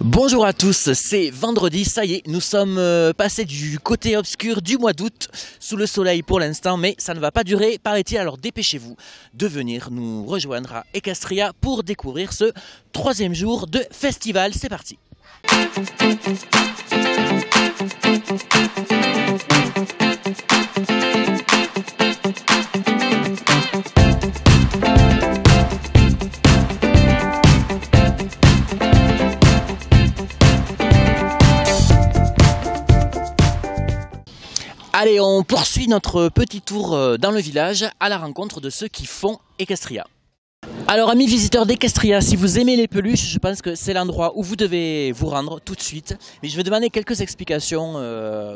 Bonjour à tous, c'est vendredi, ça y est, nous sommes passés du côté obscur du mois d'août, sous le soleil pour l'instant, mais ça ne va pas durer, paraît-il, alors dépêchez-vous de venir nous rejoindre à Ecastria pour découvrir ce troisième jour de festival, c'est parti. Allez, on poursuit notre petit tour dans le village à la rencontre de ceux qui font Ecastria. Alors amis visiteurs d'Ecastria, si vous aimez les peluches, je pense que c'est l'endroit où vous devez vous rendre tout de suite. Mais je vais demander quelques explications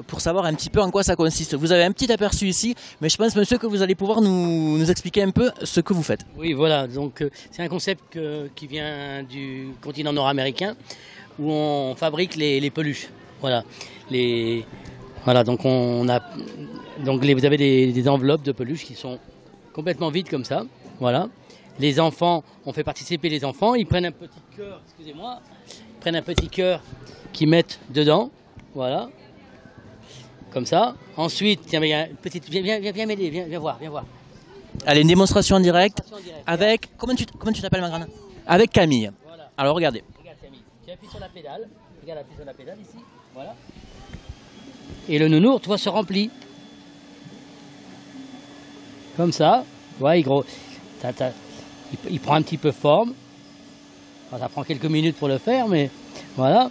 pour savoir un petit peu en quoi ça consiste. Vous avez un petit aperçu ici, mais je pense monsieur que vous allez pouvoir nous expliquer un peu ce que vous faites. Oui voilà, donc c'est un concept qui vient du continent nord-américain où on fabrique les peluches. Voilà, Voilà, donc vous avez des enveloppes de peluches qui sont complètement vides comme ça. Voilà. Les enfants, on fait participer les enfants, ils prennent un petit cœur, excusez-moi, ils prennent un petit cœur qu'ils mettent dedans. Voilà. Comme ça. Ensuite, tiens, viens m'aider, viens voir. Allez, une démonstration en direct avec, comment tu t'appelles ma grande? Avec Camille. Voilà. Alors regardez. Regarde Camille, tu appuies sur la pédale, regarde, appuie sur la pédale ici, voilà. Et le nounours, tu vois, se remplit. Comme ça. Ouais, il prend un petit peu forme. Enfin, ça prend quelques minutes pour le faire, mais voilà.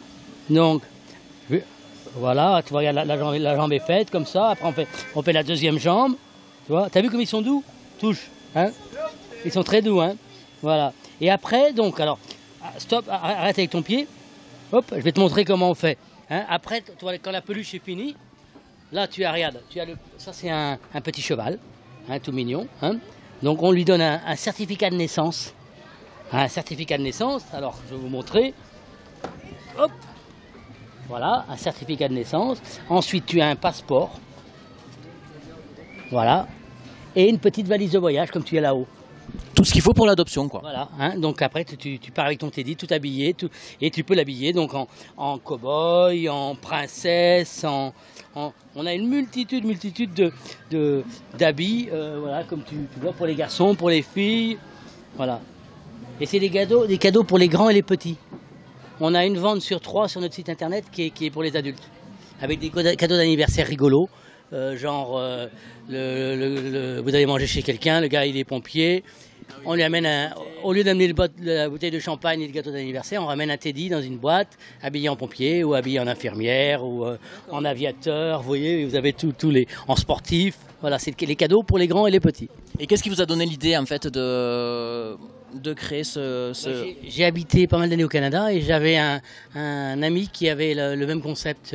Donc, voilà, tu vois, la jambe est faite comme ça. Après, on fait la deuxième jambe. Tu vois, t'as vu comme ils sont doux? Touche, hein? Ils sont très doux, hein? Voilà. Et après, donc, alors, stop, arrête avec ton pied. Hop, je vais te montrer comment on fait. Hein? Après, tu vois, quand la peluche est finie, là, regarde, ça c'est un petit cheval, hein, tout mignon. Hein. Donc on lui donne un certificat de naissance. Un certificat de naissance, alors je vais vous montrer. Hop, voilà, un certificat de naissance. Ensuite tu as un passeport. Voilà. Et une petite valise de voyage comme tu as là-haut. Tout ce qu'il faut pour l'adoption, quoi. Voilà, hein, donc après tu pars avec ton Teddy tout habillé, et tu peux l'habiller donc en cow-boy, en princesse, on a une multitude d'habits, voilà, comme tu vois, pour les garçons, pour les filles, voilà. Et c'est des cadeaux pour les grands et les petits. On a une vente sur 3 sur notre site internet qui est pour les adultes, avec des cadeaux d'anniversaire rigolos, genre vous allez manger chez quelqu'un, le gars il est pompier. On lui amène au lieu d'amener la bouteille de champagne et le gâteau d'anniversaire, on ramène un Teddy dans une boîte, habillé en pompier ou habillé en infirmière ou en aviateur. Vous voyez, vous avez tous les en sportif. Voilà, c'est les cadeaux pour les grands et les petits. Et qu'est-ce qui vous a donné l'idée en fait de créer J'ai habité pas mal d'années au Canada et j'avais un ami qui avait le même concept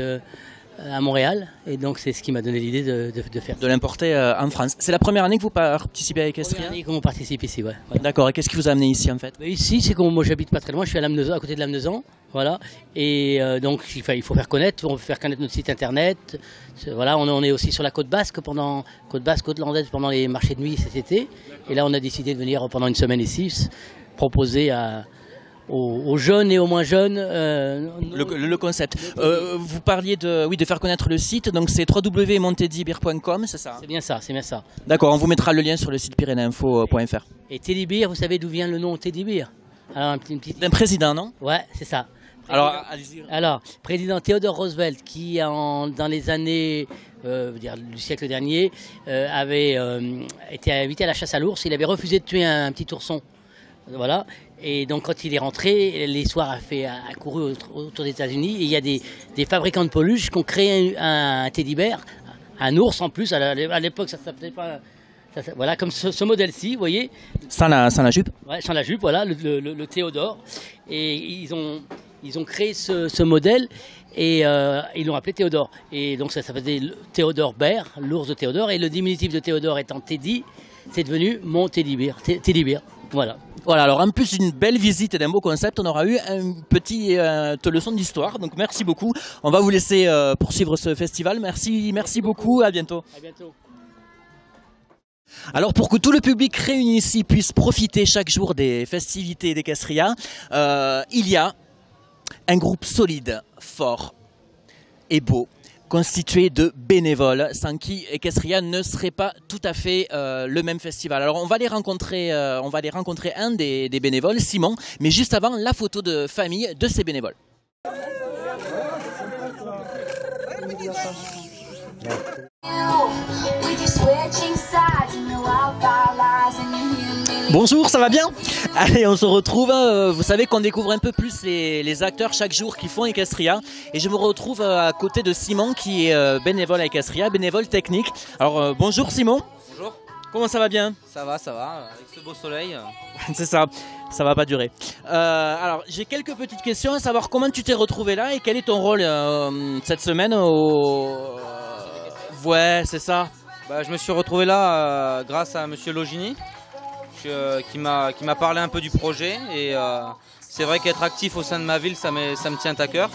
à Montréal, et donc c'est ce qui m'a donné l'idée de faire. De l'importer en France. C'est la première année que vous participez à Ecastria? La première année qu'on participe ici, ouais. Voilà. D'accord, et qu'est-ce qui vous a amené ici en fait? Ici, c'est comme moi j'habite pas très loin, je suis à côté de Lamezan, voilà, et donc il faut faire connaître notre site internet, voilà, on est aussi sur la côte basque, côte landaise pendant les marchés de nuit cet été, et là on a décidé de venir pendant une semaine ici, proposer aux jeunes et aux moins jeunes. Le concept. Vous parliez de faire connaître le site, donc c'est www.monteddybeer.com, c'est ça? C'est bien ça, c'est bien ça. D'accord, on vous mettra le lien sur le site pyrénéinfo.fr. Et Teddy Beer, vous savez d'où vient le nom Teddy Beer? Alors, d'un président, non? Ouais, c'est ça. Alors, allez-y. Alors, président Theodore Roosevelt, qui dans les années du siècle dernier, avait été invité à la chasse à l'ours. Il avait refusé de tuer un petit ourson. Voilà. Et donc quand il est rentré, l'histoire a couru autour des États-Unis. Et il y a des fabricants de peluches qui ont créé un teddy bear, un ours en plus. À l'époque, ça s'appelait pas. Voilà, comme ce modèle-ci, vous voyez. Sans la jupe. Ouais, sans la jupe, voilà, le Théodore. Et ils ont créé ce modèle et ils l'ont appelé Théodore. Et donc ça s'appelait Théodore Bear, l'ours de Théodore. Et le diminutif de Théodore étant Teddy, c'est devenu mon Teddy Bear. Teddy Bear, voilà. Voilà, alors en plus d'une belle visite et d'un beau concept, on aura eu une petite leçon d'histoire. Donc merci beaucoup. On va vous laisser poursuivre ce festival. Merci beaucoup. À bientôt. À bientôt. Alors pour que tout le public réuni ici puisse profiter chaque jour des festivités d'Ecastria, il y a Un groupe solide, fort et beau, constitué de bénévoles, sans qui Equestria ne serait pas tout à fait le même festival. Alors on va aller rencontrer un des bénévoles, Simon, mais juste avant, la photo de famille de ces bénévoles. Bonjour, ça va bien? Allez, on se retrouve. Vous savez qu'on découvre un peu plus les acteurs chaque jour qui font Equestria. Et je me retrouve à côté de Simon qui est bénévole à Equestria, bénévole technique. Alors bonjour Simon. Bonjour. Comment ça va bien? Ça va, avec ce beau soleil. C'est ça va pas durer. Alors j'ai quelques petites questions, à savoir comment tu t'es retrouvé là et quel est ton rôle cette semaine au... Ouais, c'est ça. Je me suis retrouvé là grâce à Monsieur Logini qui m'a parlé un peu du projet et c'est vrai qu'être actif au sein de ma ville ça me tient à cœur.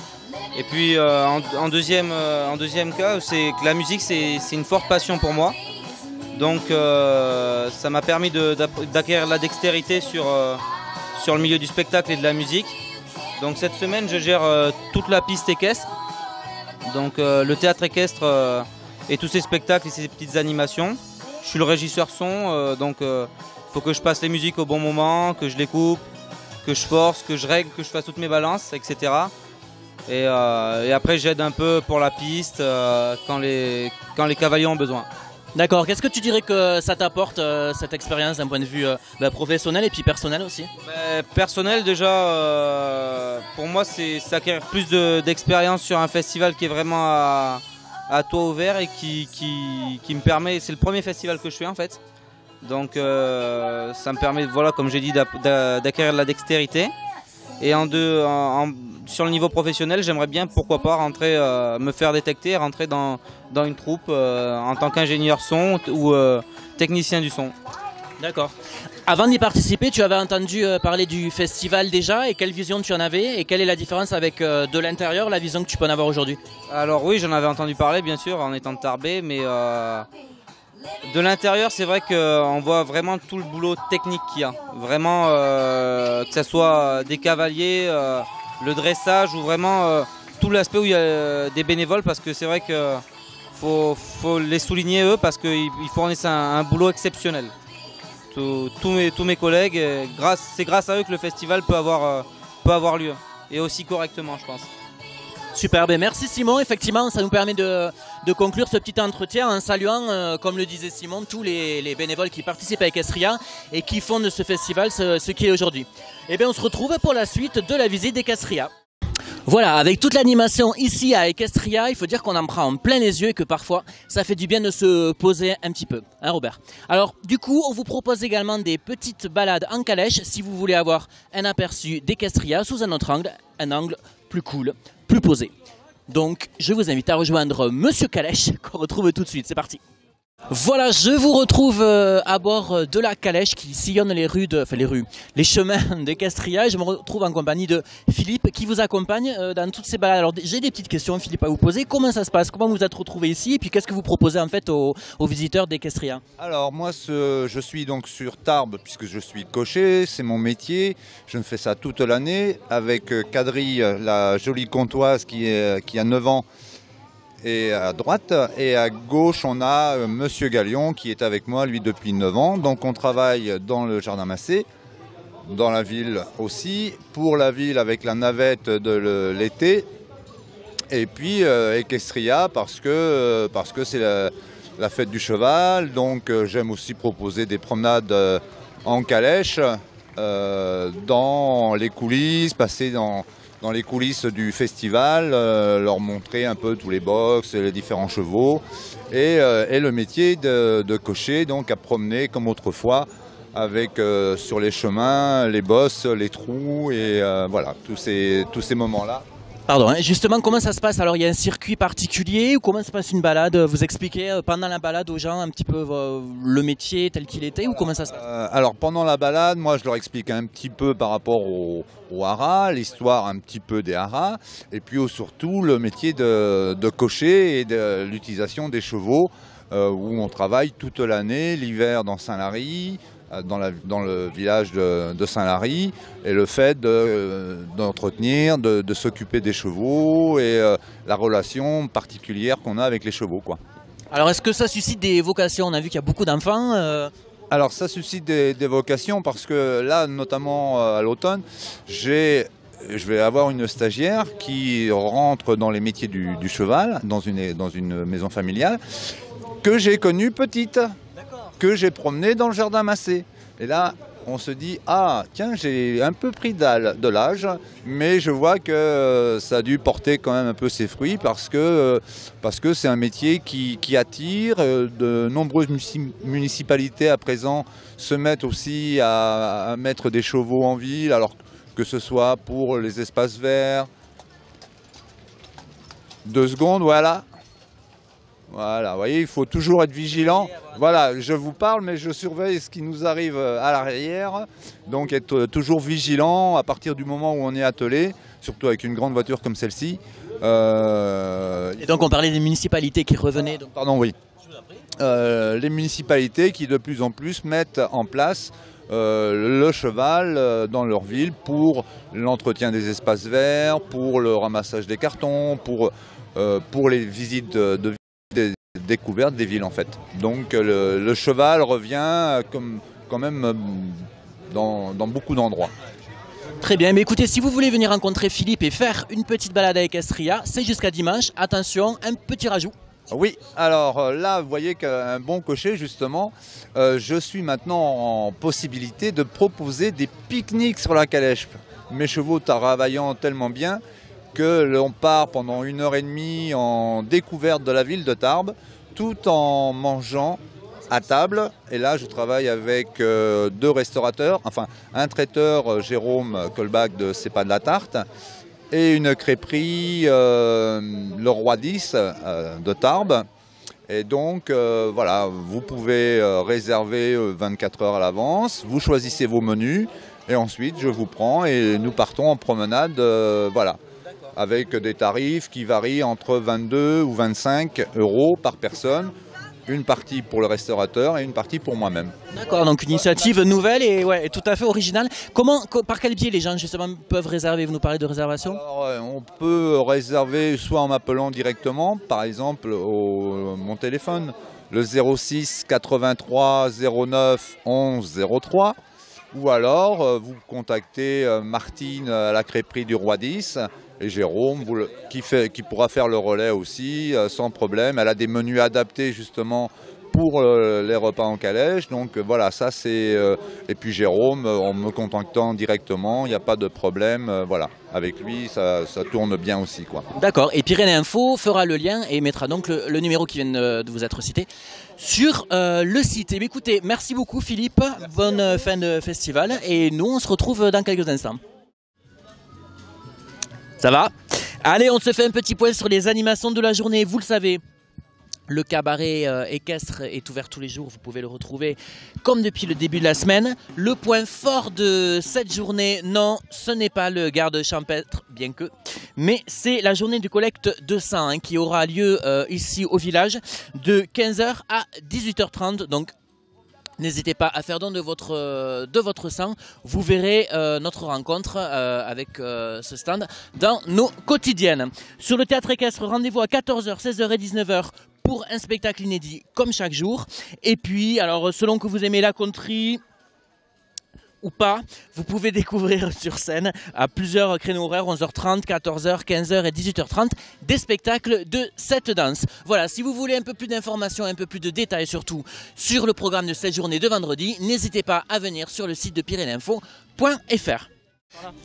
Et puis en deuxième cas, c'est que la musique c'est une forte passion pour moi. Donc ça m'a permis d'acquérir la dextérité sur le milieu du spectacle et de la musique. Donc cette semaine je gère toute la piste équestre, donc le théâtre équestre et tous ces spectacles et ces petites animations. Je suis le régisseur son, donc faut que je passe les musiques au bon moment, que je les coupe, que je force, que je règle, que je fasse toutes mes balances, etc. Et après j'aide un peu pour la piste quand les cavaliers ont besoin. D'accord, qu'est-ce que tu dirais que ça t'apporte cette expérience d'un point de vue professionnel et puis personnel aussi? Personnel déjà, pour moi c'est acquérir plus d'expérience sur un festival qui est vraiment à toit ouvert et qui me permet, c'est le premier festival que je fais en fait. Donc ça me permet, voilà, comme j'ai dit, d'acquérir de la dextérité. Et sur le niveau professionnel, j'aimerais bien, pourquoi pas, me faire détecter, rentrer dans une troupe en tant qu'ingénieur son ou technicien du son. D'accord. Avant d'y participer, tu avais entendu parler du festival déjà, et quelle vision tu en avais, et quelle est la différence avec de l'intérieur, la vision que tu peux en avoir aujourd'hui? Alors oui, j'en avais entendu parler bien sûr en étant de Tarbes, mais de l'intérieur c'est vrai qu'on voit vraiment tout le boulot technique qu'il y a. Vraiment que ce soit des cavaliers, le dressage ou vraiment tout l'aspect où il y a des bénévoles, parce que c'est vrai que faut les souligner eux parce qu'ils fournissent un boulot exceptionnel. Tous mes collègues, c'est grâce à eux que le festival peut avoir lieu, et aussi correctement je pense. Superbe, merci Simon. Effectivement, ça nous permet de conclure ce petit entretien en saluant, comme le disait Simon, tous les bénévoles qui participent à Equestria et qui font de ce festival ce qu'il est aujourd'hui. Et bien on se retrouve pour la suite de la visite d'Equestria. Voilà, avec toute l'animation ici à Equestria, il faut dire qu'on en prend en plein les yeux et que parfois ça fait du bien de se poser un petit peu, hein Robert? Alors du coup, on vous propose également des petites balades en calèche si vous voulez avoir un aperçu d'Equestria sous un autre angle, un angle plus cool, plus posé. Donc je vous invite à rejoindre Monsieur Calèche qu'on retrouve tout de suite, c'est parti. Voilà, je vous retrouve à bord de la calèche qui sillonne les chemins d'Equestria, et je me retrouve en compagnie de Philippe qui vous accompagne dans toutes ces balades. Alors j'ai des petites questions, Philippe, à vous poser. Comment ça se passe? Comment vous vous êtes retrouvé ici? Et puis qu'est-ce que vous proposez en fait aux visiteurs d'Equestria? Alors moi je suis donc sur Tarbes puisque je suis cocher, c'est mon métier. Je fais ça toute l'année avec Kadri, la jolie comtoise qui a 9 ans. Et à droite, et à gauche on a Monsieur Galion qui est avec moi lui depuis 9 ans. Donc on travaille dans le Jardin Massé, dans la ville aussi, pour la ville avec la navette de l'été. Et puis Equestria parce que c'est la fête du cheval. Donc j'aime aussi proposer des promenades en calèche dans les coulisses, passer dans les coulisses du festival, leur montrer un peu tous les box, les différents chevaux, et le métier de cocher, donc à promener comme autrefois, avec sur les chemins, les bosses, les trous, et voilà, tous ces moments-là. Pardon, justement, comment ça se passe? Alors, il y a un circuit particulier ou comment se passe une balade? Vous expliquez pendant la balade aux gens un petit peu le métier tel qu'il était, ou comment ça se passe? Alors, pendant la balade, moi, je leur explique un petit peu par rapport au haras, l'histoire un petit peu des haras, et puis surtout le métier de cocher et de l'utilisation des chevaux, où on travaille toute l'année, l'hiver dans Saint-Lary, dans le village de Saint-Lary, et le fait d'entretenir, de s'occuper des chevaux et la relation particulière qu'on a avec les chevaux, quoi. Alors est-ce que ça suscite des vocations? On a vu qu'il y a beaucoup d'enfants. Alors ça suscite des vocations parce que là, notamment à l'automne, je vais avoir une stagiaire qui rentre dans les métiers du cheval, dans une maison familiale, que j'ai connue petite, que j'ai promenée dans le jardin massé. Et là, on se dit, ah tiens, j'ai un peu pris de l'âge, mais je vois que ça a dû porter quand même un peu ses fruits parce que c'est un métier qui attire. De nombreuses municipalités à présent se mettent aussi à mettre des chevaux en ville, alors que ce soit pour les espaces verts. 2 secondes, voilà. Voilà, vous voyez, il faut toujours être vigilant. Voilà, je vous parle, mais je surveille ce qui nous arrive à l'arrière. Donc être toujours vigilant à partir du moment où on est attelé, surtout avec une grande voiture comme celle-ci. Et donc on parlait des municipalités qui revenaient. Donc... Pardon, oui. Les municipalités qui de plus en plus mettent en place le cheval dans leur ville pour l'entretien des espaces verts, pour le ramassage des cartons, pour les visites de des découvertes des villes en fait. Donc le cheval revient quand même dans beaucoup d'endroits. Très bien, mais écoutez, si vous voulez venir rencontrer Philippe et faire une petite balade à Equestria, c'est jusqu'à dimanche. Attention, un petit rajout. Oui, alors là, vous voyez qu'un bon cocher, justement, je suis maintenant en possibilité de proposer des pique-niques sur la calèche. Mes chevaux travaillant tellement bien que l'on part pendant 1h30 en découverte de la ville de Tarbes, tout en mangeant à table. Et là, je travaille avec 2 restaurateurs, enfin un traiteur, Jérôme Colbach de C'est pas de la tarte, et une crêperie, Le Roi 10 de Tarbes. Et donc, voilà, vous pouvez réserver 24 heures à l'avance, vous choisissez vos menus, et ensuite je vous prends et nous partons en promenade, voilà, avec des tarifs qui varient entre 22 ou 25 euros par personne. Une partie pour le restaurateur et une partie pour moi-même. D'accord, donc une initiative nouvelle et ouais, tout à fait originale. Par quel biais les gens justement peuvent réserver? Vous nous parlez de réservation? Alors, on peut réserver soit en m'appelant directement, par exemple mon téléphone, le 06 83 09 11 03, ou alors vous contactez Martine à la crêperie du Roi 10 et Jérôme qui pourra faire le relais aussi sans problème. Elle a des menus adaptés justement pour les repas en calèche. Donc voilà, ça c'est... et puis Jérôme, en me contactant directement, il n'y a pas de problème. Voilà, avec lui, ça tourne bien aussi, quoi. D'accord, et Pyrénées Info fera le lien et mettra donc le numéro qui vient de vous être cité sur le site. Et écoutez, merci beaucoup Philippe, bonne fin de festival et nous on se retrouve dans quelques instants. Ça va? Allez, on se fait un petit point sur les animations de la journée. Vous le savez, le cabaret équestre est ouvert tous les jours. Vous pouvez le retrouver comme depuis le début de la semaine. Le point fort de cette journée, non, ce n'est pas le garde champêtre, bien que, mais c'est la journée de collecte de sang qui aura lieu ici au village de 15 h à 18 h 30. Donc, n'hésitez pas à faire don de votre sang. Vous verrez notre rencontre avec ce stand dans nos quotidiennes. Sur le théâtre équestre, rendez-vous à 14 h, 16 h et 19 h pour un spectacle inédit comme chaque jour. Et puis, alors selon que vous aimez la country ou pas, vous pouvez découvrir sur scène à plusieurs créneaux horaires, 11 h 30, 14 h, 15 h et 18 h 30, des spectacles de cette danse. Voilà, si vous voulez un peu plus d'informations, un peu plus de détails surtout sur le programme de cette journée de vendredi, n'hésitez pas à venir sur le site de pyrénéinfo.fr.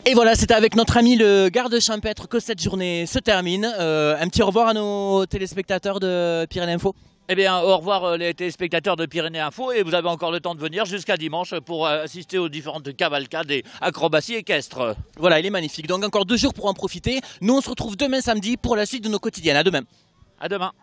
Et voilà, c'était avec notre ami le garde champêtre que cette journée se termine. Un petit au revoir à nos téléspectateurs de Pyrénées Info. Eh bien, au revoir les téléspectateurs de Pyrénées Info, et vous avez encore le temps de venir jusqu'à dimanche pour assister aux différentes cavalcades et acrobaties équestres. Voilà, il est magnifique. Donc encore 2 jours pour en profiter. Nous, on se retrouve demain samedi pour la suite de nos quotidiennes. À demain. À demain.